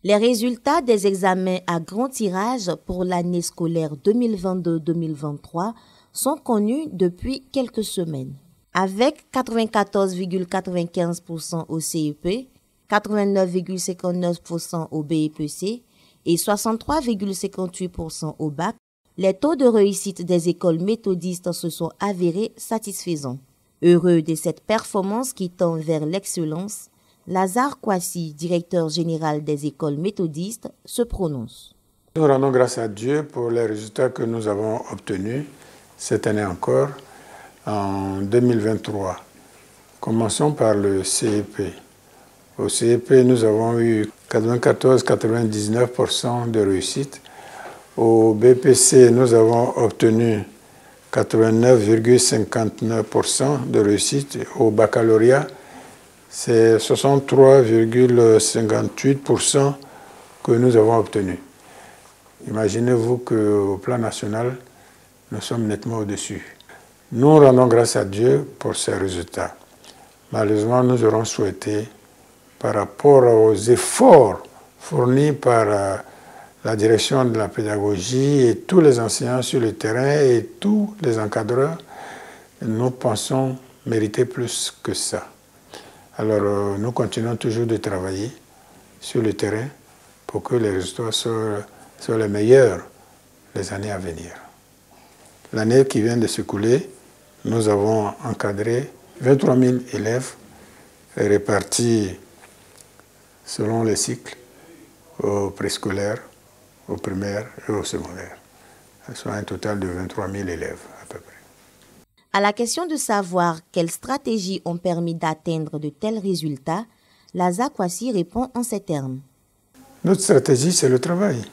Les résultats des examens à grand tirage pour l'année scolaire 2022-2023 sont connus depuis quelques semaines. Avec 94,95% au CEP, 89,59% au BEPC et 63,58% au bac, les taux de réussite des écoles méthodistes se sont avérés satisfaisants. Heureux de cette performance qui tend vers l'excellence, Lazare Kouassi, directeur général des écoles méthodistes, se prononce. Nous rendons grâce à Dieu pour les résultats que nous avons obtenus cette année encore, en 2023. Commençons par le CEP. Au CEP, nous avons eu 94-99% de réussite. Au BPC, nous avons obtenu 89,59% de réussite. Au baccalauréat, c'est 63,58% que nous avons obtenu. Imaginez-vous qu'au plan national, nous sommes nettement au-dessus. Nous rendons grâce à Dieu pour ces résultats. Malheureusement, nous aurons souhaité, par rapport aux efforts fournis par la direction de la pédagogie et tous les enseignants sur le terrain et tous les encadreurs, nous pensons mériter plus que ça. Alors, nous continuons toujours de travailler sur le terrain pour que les résultats soient les meilleurs les années à venir. L'année qui vient de s'écouler, nous avons encadré 23 000 élèves répartis selon les cycles au préscolaire, au primaire et au secondaire. Soit un total de 23 000 élèves à peu près. À la question de savoir quelles stratégies ont permis d'atteindre de tels résultats, Lazare Kouassi répond en ces termes. Notre stratégie, c'est le travail.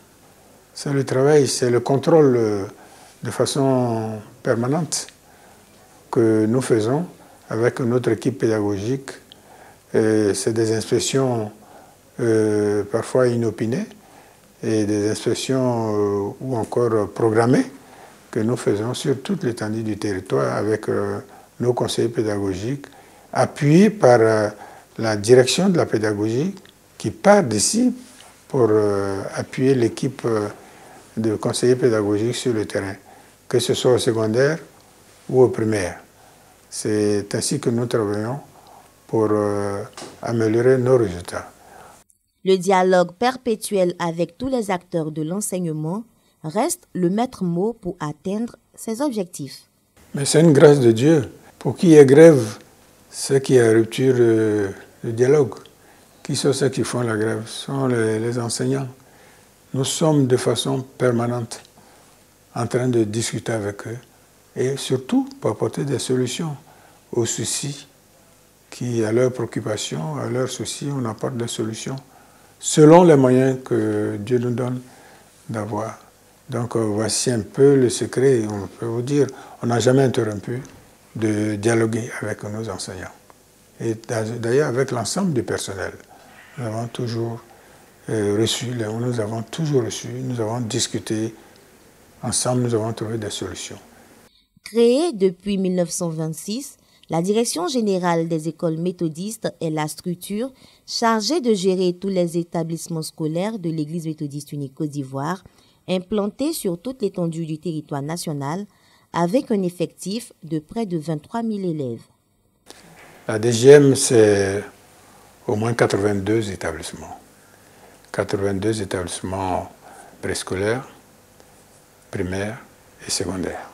C'est le travail, c'est le contrôle de façon permanente que nous faisons avec notre équipe pédagogique. C'est des inspections parfois inopinées et des inspections ou encore programmées que nous faisons sur toute l'étendue du territoire avec nos conseillers pédagogiques, appuyés par la direction de la pédagogie qui part d'ici pour appuyer l'équipe de conseillers pédagogiques sur le terrain, que ce soit au secondaire ou au primaire. C'est ainsi que nous travaillons pour améliorer nos résultats. Le dialogue perpétuel avec tous les acteurs de l'enseignement reste le maître mot pour atteindre ces objectifs. Mais c'est une grâce de Dieu. Pour qu'il y ait grève, c'est qu'il y a rupture de dialogue. Qui sont ceux qui font la grève? Ce sont les enseignants. Nous sommes de façon permanente en train de discuter avec eux et surtout pour apporter des solutions aux soucis qui, à leurs préoccupations, à leurs soucis, on apporte des solutions selon les moyens que Dieu nous donne d'avoir. Donc voici un peu le secret. On peut vous dire, on n'a jamais interrompu de dialoguer avec nos enseignants. Et d'ailleurs avec l'ensemble du personnel. Nous avons toujours reçu, nous avons discuté ensemble, nous avons trouvé des solutions. Créée depuis 1926, la Direction générale des écoles méthodistes est la structure chargée de gérer tous les établissements scolaires de l'Église méthodiste unique Côte d'Ivoire, implantés sur toute l'étendue du territoire national, avec un effectif de près de 23 000 élèves. La DGM, c'est au moins 82 établissements. 82 établissements préscolaires, primaires et secondaires.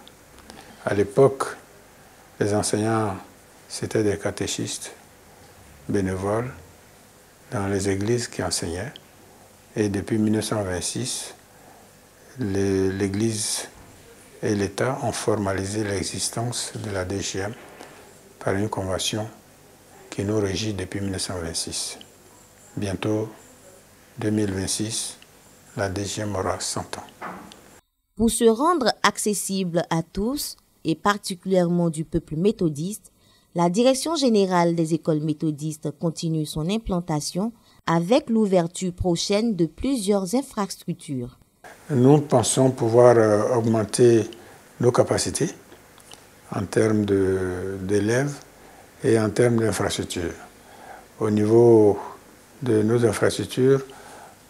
À l'époque, les enseignants, c'était des catéchistes bénévoles dans les églises qui enseignaient. Et depuis 1926, l'Église et l'État ont formalisé l'existence de la DGM par une convention qui nous régit depuis 1926. Bientôt, 2026, la DGM aura 100 ans. Pour se rendre accessible à tous, et particulièrement du peuple méthodiste, la Direction générale des écoles méthodistes continue son implantation avec l'ouverture prochaine de plusieurs infrastructures. Nous pensons pouvoir augmenter nos capacités en termes d'élèves et en termes d'infrastructures. Au niveau de nos infrastructures,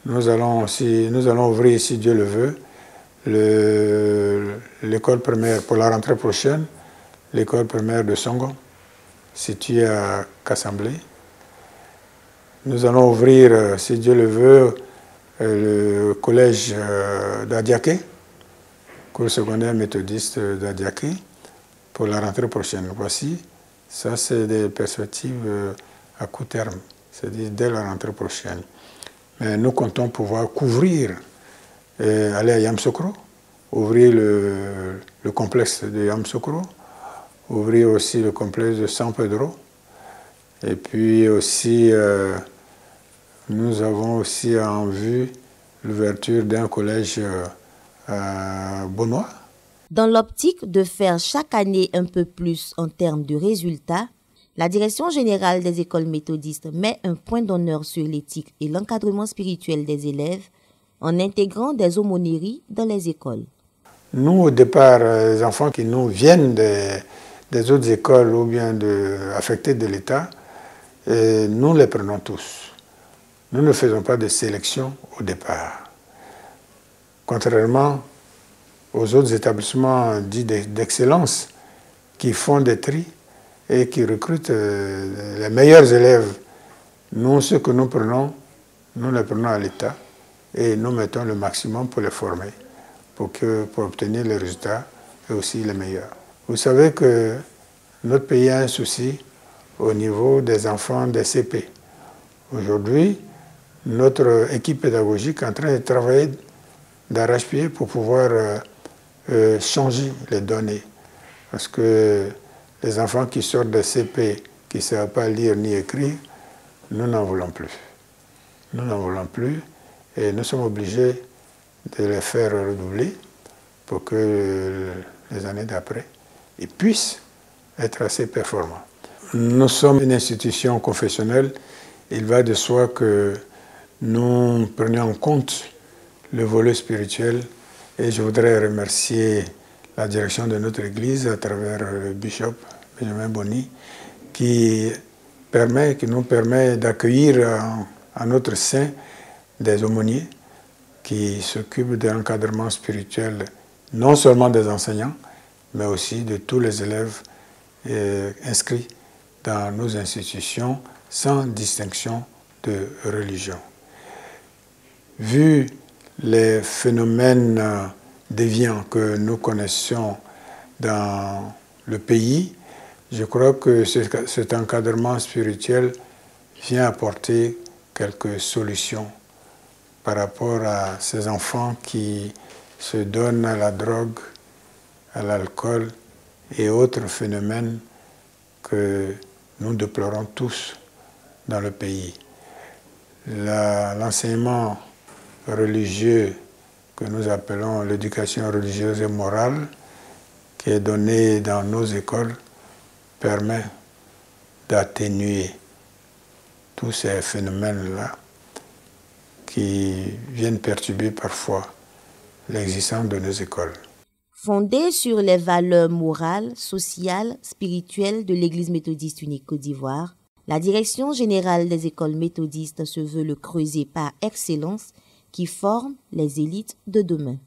Nous allons ouvrir, si Dieu le veut, l'école primaire pour la rentrée prochaine, l'école primaire de Songo, située à Kassamblé. Nous allons ouvrir, si Dieu le veut, le collège d'Adiaké, cours secondaire méthodiste d'Adiaké, pour la rentrée prochaine. Voici, ça c'est des perspectives à court terme, c'est-à-dire dès la rentrée prochaine. Mais nous comptons pouvoir couvrir, aller à Yamoussoukro, ouvrir le complexe de Yamoussoukro, ouvrir aussi le complexe de San Pedro, et puis aussi, nous avons aussi en vue l'ouverture d'un collège à Bonois. Dans l'optique de faire chaque année un peu plus en termes de résultats, la Direction générale des écoles méthodistes met un point d'honneur sur l'éthique et l'encadrement spirituel des élèves en intégrant des aumôneries dans les écoles. Nous, au départ, les enfants qui nous viennent des autres écoles ou bien affectés de l'État, nous les prenons tous. Nous ne faisons pas de sélection au départ. Contrairement aux autres établissements dits d'excellence qui font des tris et qui recrutent les meilleurs élèves. Nous, ceux que nous prenons, nous les prenons à l'État et nous mettons le maximum pour les former, pour obtenir les résultats et aussi les meilleurs. Vous savez que notre pays a un souci au niveau des enfants des CP. Aujourd'hui, notre équipe pédagogique est en train de travailler d'arrache-pied pour pouvoir changer les données. Parce que les enfants qui sortent de CP, qui ne savent pas lire ni écrire, nous n'en voulons plus. Nous n'en voulons plus et nous sommes obligés de les faire redoubler pour que les années d'après, ils puissent être assez performants. Nous sommes une institution confessionnelle. Il va de soi que nous prenions en compte le volet spirituel et je voudrais remercier la direction de notre Église à travers le bishop Benjamin Boni qui nous permet d'accueillir en notre sein des aumôniers qui s'occupent de l'encadrement spirituel non seulement des enseignants mais aussi de tous les élèves inscrits dans nos institutions sans distinction de religion. Vu les phénomènes déviants que nous connaissons dans le pays, je crois que cet encadrement spirituel vient apporter quelques solutions par rapport à ces enfants qui se donnent à la drogue, à l'alcool et autres phénomènes que nous déplorons tous dans le pays. L'enseignement religieux que nous appelons l'éducation religieuse et morale, qui est donnée dans nos écoles, permet d'atténuer tous ces phénomènes-là qui viennent perturber parfois l'existence de nos écoles. Fondée sur les valeurs morales, sociales, spirituelles de l'Église méthodiste unique Côte d'Ivoire, la Direction générale des écoles méthodistes se veut le creuset par excellence qui forme les élites de demain.